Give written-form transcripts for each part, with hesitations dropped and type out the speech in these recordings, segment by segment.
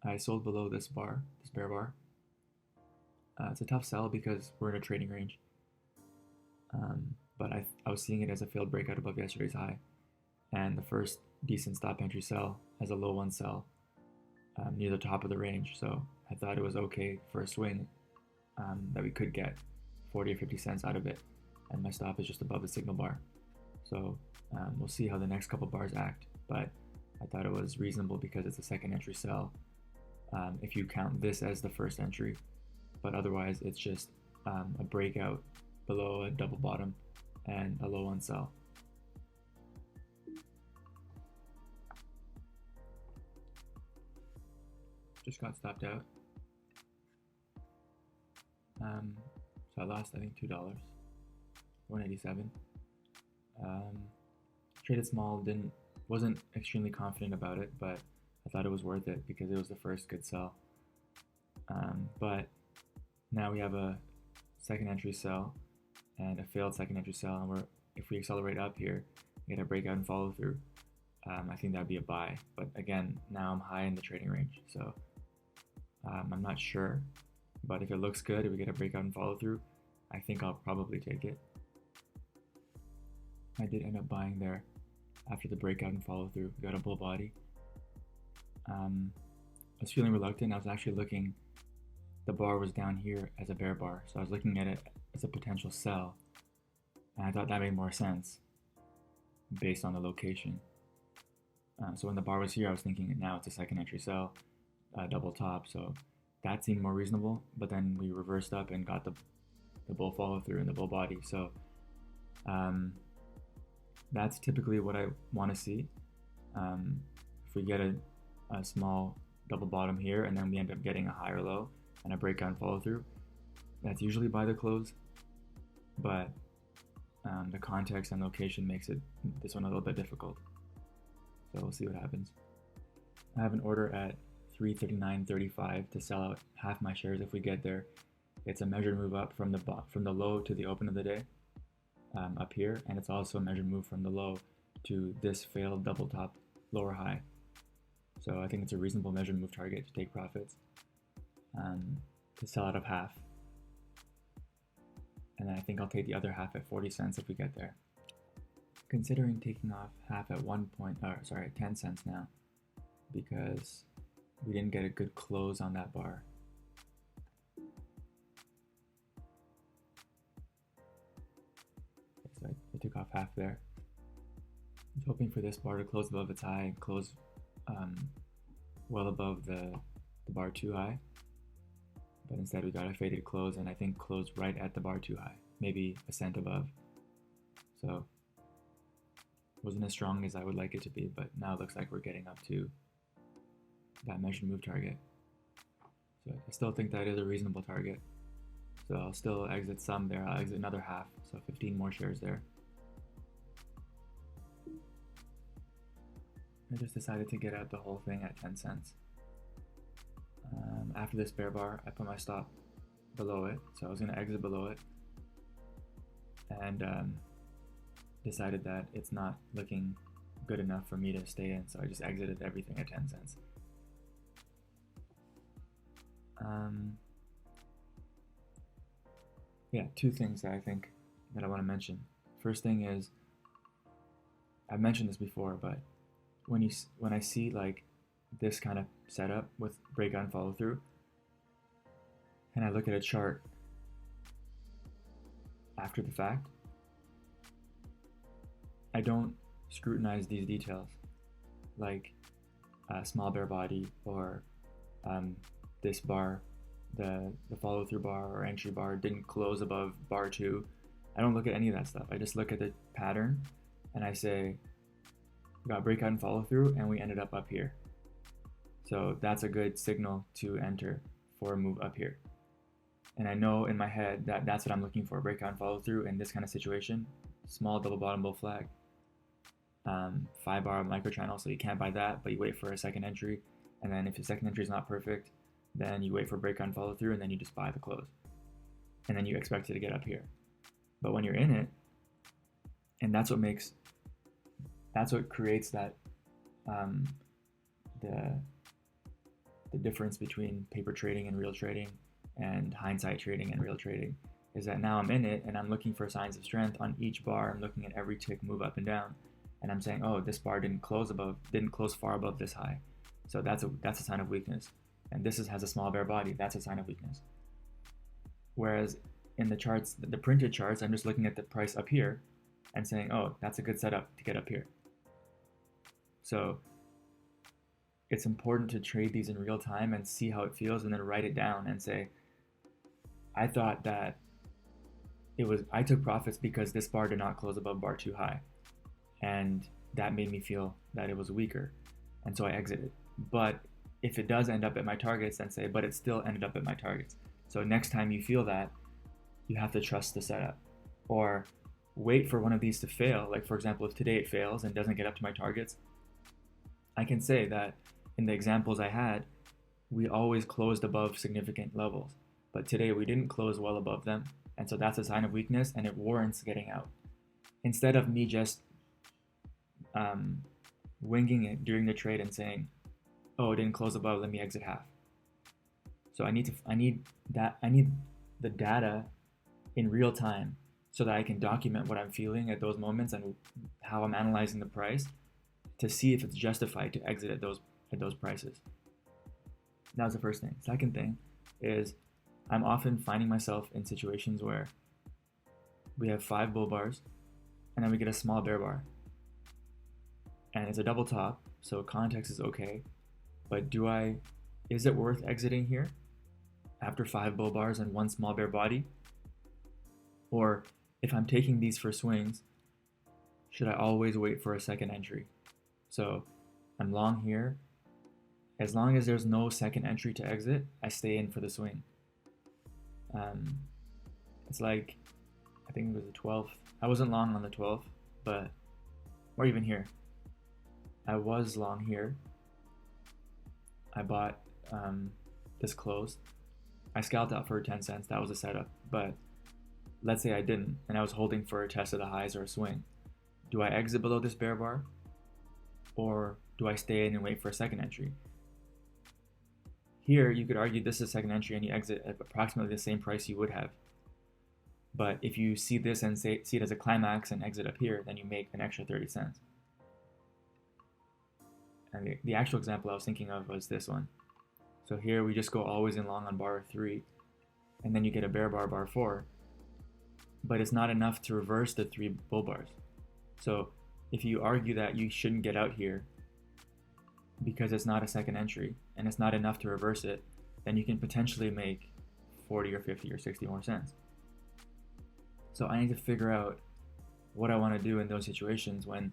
I sold below this bar, this bear bar. It's a tough sell because we're in a trading range. But I was seeing it as a failed breakout above yesterday's high, and the first decent stop entry sell as a low one sell near the top of the range. So I thought it was okay for a swing that we could get 40 or 50 cents out of it, and my stop is just above the signal bar. So we'll see how the next couple bars act, but I thought it was reasonable because it's a second entry sell. If you count this as the first entry, but otherwise it's just a breakout below a double bottom and a low one sell. Just got stopped out. So I lost, I think, $2, 187. Traded small, wasn't extremely confident about it, but I thought it was worth it because it was the first good sell. But now we have a second entry sell and a failed second entry sell, and if we accelerate up here, get a breakout and follow through. I think that'd be a buy, but again, now I'm high in the trading range, so I'm not sure. But if it looks good, if we get a breakout and follow through, I think I'll probably take it. I did end up buying there after the breakout and follow through. We got a bull body. I was feeling reluctant. I was actually looking, the bar was down here as a bear bar, so I was looking at it as a potential sell, and I thought that made more sense based on the location. So when the bar was here, I was thinking now it's a second entry sell, double top, so that seemed more reasonable. But then we reversed up and got the bull follow through and the bull body. So that's typically what I want to see. If we get a small double bottom here and then we end up getting a higher low and a breakout and follow through, that's usually by the close. But the context and location makes this one a little bit difficult. So we'll see what happens. I have an order at 339.35 to sell out half my shares if we get there. It's a measured move up from the low to the open of the day up here, and it's also a measured move from the low to this failed double top lower high. So I think it's a reasonable measured move target to take profits, to sell out of half, and then I think I'll take the other half at 40 cents if we get there. Considering taking off half at 10 cents now, because we didn't get a good close on that bar. Okay, so I took off half there. I was hoping for this bar to close above its high and close well above the bar 2 high, but instead we got a faded close, and I think closed right at the bar 2 high, maybe a cent above. So wasn't as strong as I would like it to be, but now it looks like we're getting up to that measured move target. So I still think that is a reasonable target. So I'll still exit some there. I'll exit another half, so 15 more shares there. I just decided to get out the whole thing at 10 cents. After this bear bar, I put my stop below it, so I was going to exit below it, and decided that it's not looking good enough for me to stay in, so I just exited everything at 10 cents. Yeah, two things that I think that I want to mention. First thing is, I've mentioned this before, but when I see like this kind of setup with breakout and follow through, and I look at a chart after the fact, I don't scrutinize these details, like a small bear body or this bar, the follow through bar or entry bar didn't close above bar 2. I don't look at any of that stuff. I just look at the pattern and I say, we got breakout and follow through and we ended up here. So that's a good signal to enter for a move up here. And I know in my head that that's what I'm looking for, breakout and follow through in this kind of situation. Small double bottom bull flag, 5 bar micro channel, so you can't buy that, but you wait for a second entry, and then if your second entry is not perfect, then you wait for breakout and follow through, and then you just buy the close, and then you expect it to get up here. But when you're in it, and that's what creates that the the difference between paper trading and real trading and hindsight trading and real trading is that now I'm in it and I'm looking for signs of strength on each bar. I'm looking at every tick move up and down, and I'm saying, oh, this bar didn't close far above this high, so that's a sign of weakness. And this has a small bear body, that's a sign of weakness. Whereas in the charts, the printed charts, I'm just looking at the price up here and saying, oh, that's a good setup to get up here. So it's important to trade these in real time and see how it feels and then write it down and say, I thought that I took profits because this bar did not close above bar 2 high. And that made me feel that it was weaker. And so I exited. But if it does end up at my targets, then say, but it still ended up at my targets. So next time you feel that, you have to trust the setup. Or wait for one of these to fail. Like, for example, if today it fails and doesn't get up to my targets, I can say that in the examples I had, we always closed above significant levels. But today we didn't close well above them. And so that's a sign of weakness and it warrants getting out. Instead of me just winging it during the trade and saying, oh, it didn't close above, let me exit half. So I need the data in real time so that I can document what I'm feeling at those moments and how I'm analyzing the price to see if it's justified to exit at those prices. That was the first thing. Second thing is I'm often finding myself in situations where we have 5 bull bars and then we get a small bear bar. And it's a double top, so context is okay. But is it worth exiting here after 5 bull bars and 1 small bear body? Or if I'm taking these for swings, should I always wait for a second entry? So I'm long here. As long as there's no second entry to exit, I stay in for the swing. It's like, I think it was the 12th. I wasn't long on the 12th, or even here. I was long here. I bought this closed. I scalped out for 10 cents. That was a setup. But let's say I didn't, and I was holding for a test of the highs or a swing. Do I exit below this bear bar? Or do I stay in and wait for a second entry? Here, you could argue this is a second entry and you exit at approximately the same price you would have. But if you see this and see it as a climax and exit up here, then you make an extra 30 cents. And the actual example I was thinking of was this one. So here we just go always in long on bar 3, and then you get a bear bar, bar 4, but it's not enough to reverse the 3 bull bars. So if you argue that you shouldn't get out here because it's not a second entry and it's not enough to reverse it, then you can potentially make 40 or 50 or 60 more cents. So I need to figure out what I want to do in those situations when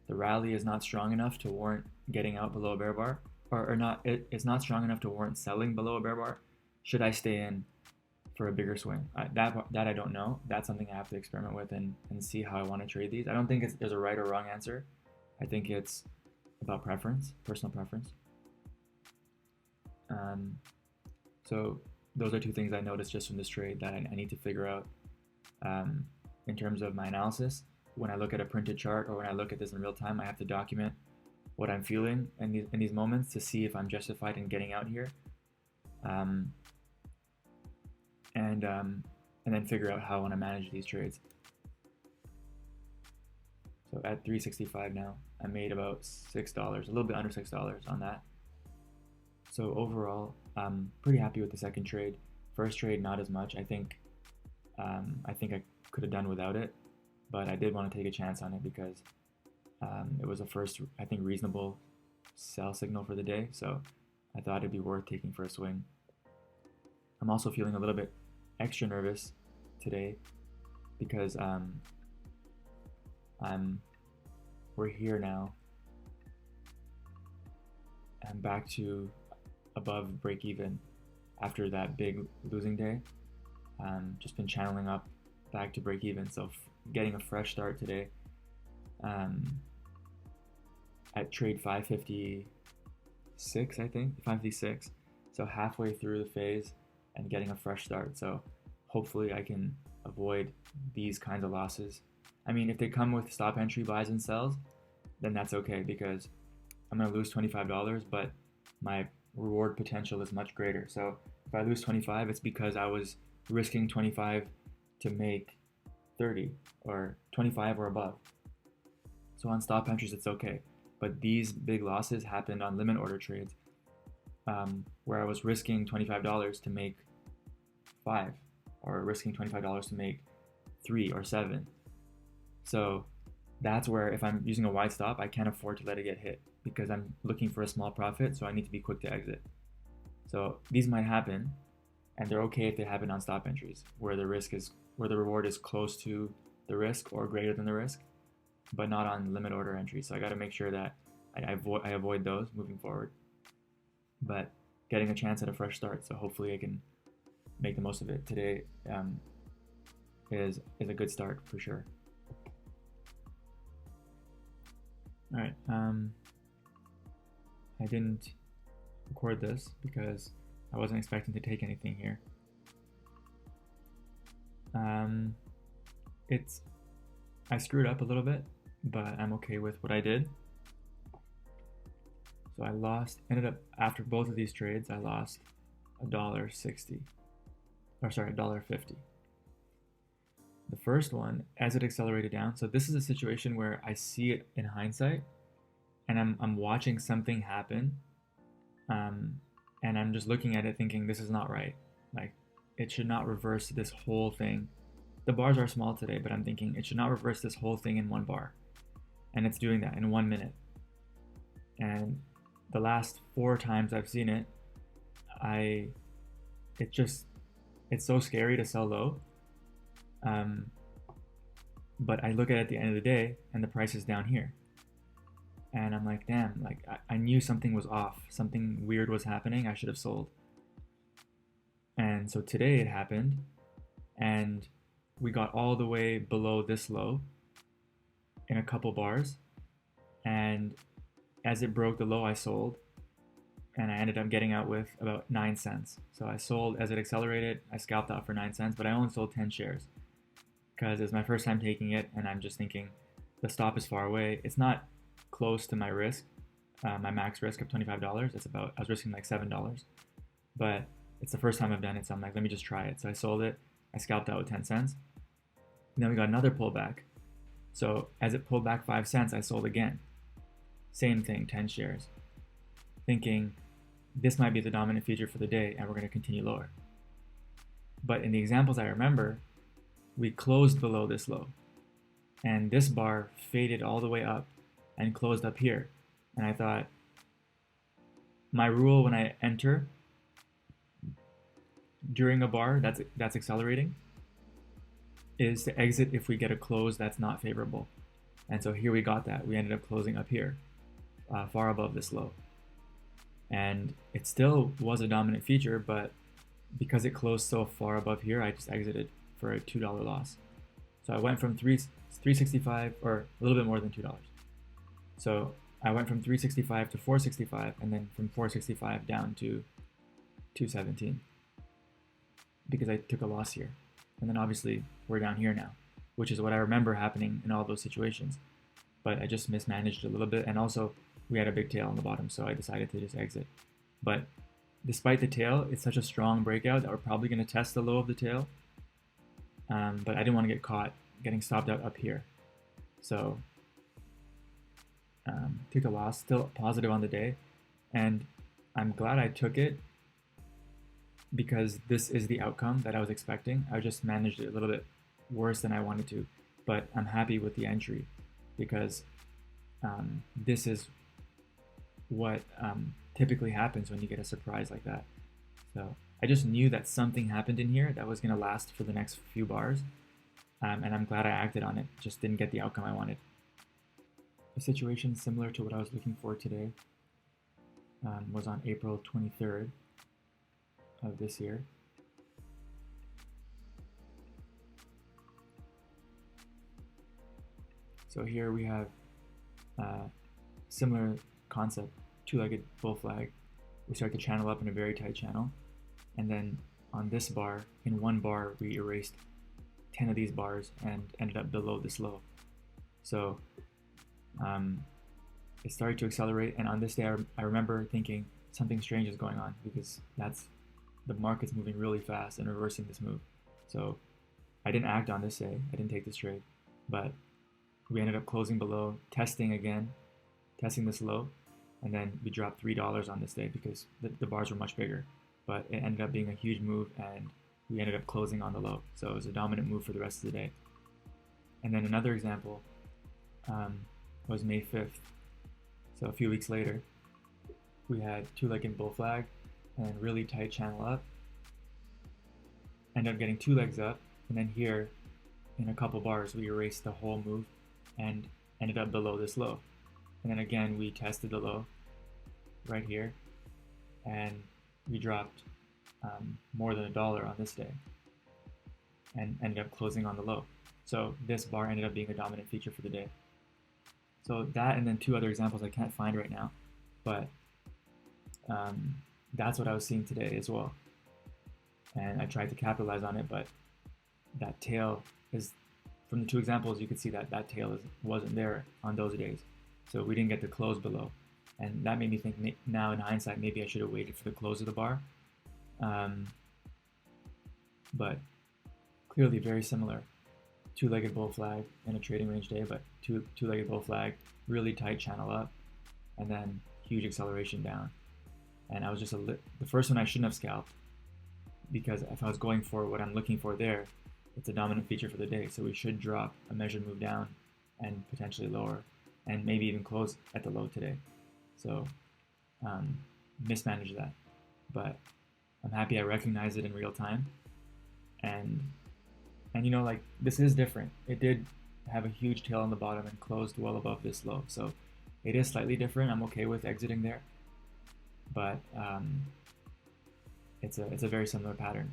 the rally is not strong enough to warrant getting out below a bear bar, or not. It's not strong enough to warrant selling below a bear bar. Should I stay in for a bigger swing? That I don't know. That's something I have to experiment with and see how I want to trade these. I don't think there's a right or wrong answer. I think it's about preference, personal preference. So those are 2 things I noticed just from this trade that I need to figure out in terms of my analysis. When I look at a printed chart or when I look at this in real time, I have to document what I'm feeling in these moments to see if I'm justified in getting out here, and then figure out how I want to manage these trades. So at 365 now, I made about $6, a little bit under $6 on that. So overall, I'm pretty happy with the second trade. First trade, not as much. I think I could have done without it, but I did want to take a chance on it because it was a first, I think, reasonable sell signal for the day. So I thought it'd be worth taking for a swing. I'm also feeling a little bit extra nervous today because we're here now. I'm back to above break even after that big losing day. Just been channeling up back to break even, so getting a fresh start today at trade 556, I think 556, so halfway through the phase and getting a fresh start. So hopefully I can avoid these kinds of losses. I mean, if they come with stop entry buys and sells, then that's okay because I'm going to lose $25, but my reward potential is much greater. So if I lose 25, it's because I was risking 25 to make 30 or 25 or above. So on stop entries, it's okay. But these big losses happened on limit order trades, where I was risking $25 to make 5, or risking $25 to make 3 or 7. So that's where, if I'm using a wide stop, I can't afford to let it get hit because I'm looking for a small profit, so I need to be quick to exit. So these might happen, and they're okay if they happen on stop entries where the reward is close to the risk or greater than the risk, but not on limit order entries. So I got to make sure that I avoid those moving forward. But getting a chance at a fresh start, so hopefully I can make the most of it today. Is a good start for sure. All right. I didn't record this because I wasn't expecting to take anything here. I screwed up a little bit, but I'm okay with what I did. So I ended up, after both of these trades, I lost $1.60, or sorry, $1.50. The first one, as it accelerated down, so this is a situation where I see it in hindsight, and I'm watching something happen, and I'm just looking at it thinking, this is not right. Like, it should not reverse this whole thing. The bars are small today, but I'm thinking it should not reverse this whole thing in one bar. And it's doing that in 1 minute. And the last 4 times I've seen it, it's so scary to sell low. But I look at it at the end of the day and the price is down here. And I'm like, damn, like I knew something was off. Something weird was happening. I should have sold. And so today it happened, and we got all the way below this low in a couple bars. And as it broke the low, I sold, and I ended up getting out with about 9 cents. So I sold as it accelerated. I scalped out for 9 cents, but I only sold 10 shares because it's my first time taking it, and I'm just thinking the stop is far away. It's not close to my risk, my max risk of $25. I was risking like $7, but it's the first time I've done it, so I'm like, let me just try it. So I sold it. I scalped out with 10 cents. And then we got another pullback. So as it pulled back 5 cents, I sold again. Same thing, 10 shares. Thinking this might be the dominant feature for the day and we're going to continue lower. But in the examples I remember, we closed below this low. And this bar faded all the way up and closed up here. And I thought, my rule when I enter during a bar that's accelerating is to exit if we get a close that's not favorable. And so here we got that. We ended up closing up here, far above this low. And it still was a dominant feature, but because it closed so far above here, I just exited for a $2 loss. So I went from $3.65, or a little bit more than $2. So I went from $3.65 to $4.65, and then from $4.65 down to $2.17 because I took a loss here. And then obviously we're down here now, which is what I remember happening in all those situations. But I just mismanaged a little bit, and also we had a big tail on the bottom, so I decided to just exit. But despite the tail, it's such a strong breakout that we're probably going to test the low of the tail. But I didn't want to get caught getting stopped out up here. So took a loss, still positive on the day. And I'm glad I took it because this is the outcome that I was expecting. I just managed it a little bit worse than I wanted to. But I'm happy with the entry because this is what typically happens when you get a surprise like that. So I just knew that something happened in here that was going to last for the next few bars, and I'm glad I acted on it. Just didn't get the outcome I wanted. A situation similar to what I was looking for today was on April 23rd of this year. So here we have similar concept, two-legged bull flag. We start to channel up in a very tight channel, and then on this bar, in one bar, we erased 10 of these bars and ended up below this low. So it started to accelerate, and on this day I remember thinking something strange is going on, because that's the market's moving really fast and reversing this move. So I didn't act on this day. I didn't take this trade, but we ended up closing below, testing again, testing this low, and then we dropped $3 on this day because the bars were much bigger. But it ended up being a huge move, and we ended up closing on the low. So it was a dominant move for the rest of the day. And then another example was May 5th. So a few weeks later, we had two-legged bull flag and really tight channel up. Ended up getting two legs up, and then here, in a couple bars, we erased the whole move and ended up below this low. And then again, we tested the low right here, and we dropped more than $1 on this day and ended up closing on the low. So this bar ended up being a dominant feature for the day. So that, and then two other examples I can't find right now, but that's what I was seeing today as well. And I tried to capitalize on it, but that tail is, from the two examples, you could see that that tail wasn't there on those days. So we didn't get the close below. And that made me think, now in hindsight, maybe I should have waited for the close of the bar. But clearly very similar. Two-legged bull flag in a trading range day, but two-legged bull flag, really tight channel up, and then huge acceleration down. And I was just the first one I shouldn't have scalped, because if I was going for what I'm looking for there, it's a dominant feature for the day. So we should drop a measured move down and potentially lower, and maybe even close at the low today. So mismanage that. But I'm happy I recognized it in real time. And you know, like, this is different. It did have a huge tail on the bottom and closed well above this low. So it is slightly different. I'm okay with exiting there. But it's a very similar pattern.